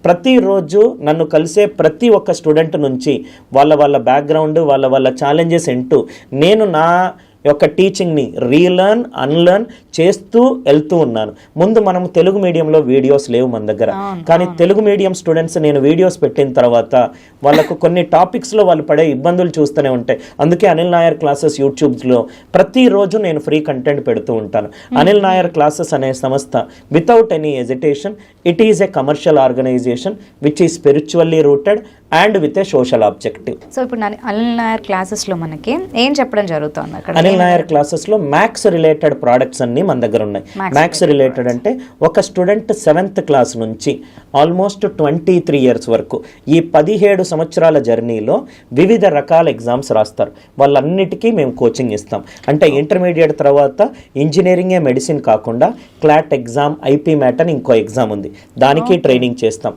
ప్రతిరోజు నన్ను కలిసే ప్రతి ఒక్క స్టూడెంట్ నుంచి వాళ్ళ బ్యాక్గ్రౌండ్ వాళ్ళ ఛాలెంజెస్ ఏంటో నేను నా యొక్క టీచింగ్ని రీలర్న్ అన్లర్న్ చేస్తూ వెళ్తూ ఉన్నాను. ముందు మనం తెలుగు మీడియంలో వీడియోస్ లేవు మన దగ్గర, కానీ తెలుగు మీడియం స్టూడెంట్స్ నేను వీడియోస్ పెట్టిన తర్వాత వాళ్ళకు కొన్ని టాపిక్స్లో వాళ్ళు పడే ఇబ్బందులు చూస్తూనే ఉంటాయి. అందుకే అనిల్ నాయర్ క్లాసెస్ యూట్యూబ్లో ప్రతిరోజు నేను ఫ్రీ కంటెంట్ పెడుతూ ఉంటాను. అనిల్ నాయర్ క్లాసెస్ అనే సంస్థ without any agitation, it is a commercial organisation which is spiritually rooted and with a social objective. So ఇప్పుడు అనిల్ నాయర్ క్లాసెస్లో మనకి ఏం చెప్పడం జరుగుతుంది అక్కడ? అనిల్ నాయర్ క్లాసెస్లో మ్యాథ్స్ రిలేటెడ్ ప్రోడక్ట్స్ అన్ని మన దగ్గర ఉన్నాయి. మ్యాథ్స్ రిలేటెడ్ అంటే ఒక స్టూడెంట్ 7th క్లాస్ నుంచి ఆల్మోస్ట్ 23 years వరకు ఈ 17 సంవత్సరాల జర్నీలో వివిధ రకాల ఎగ్జామ్స్ రాస్తారు. వాళ్ళన్నిటికీ మేము కోచింగ్ ఇస్తాం. అంటే ఇంటర్మీడియట్ తర్వాత ఇంజనీరింగే మెడిసిన్ కాకుండా క్లాట్ ఎగ్జామ్, ఐపీ మ్యాట్ అని ఇంకో ఎగ్జామ్ ఉంది, దానికి ట్రైనింగ్ చేస్తాం.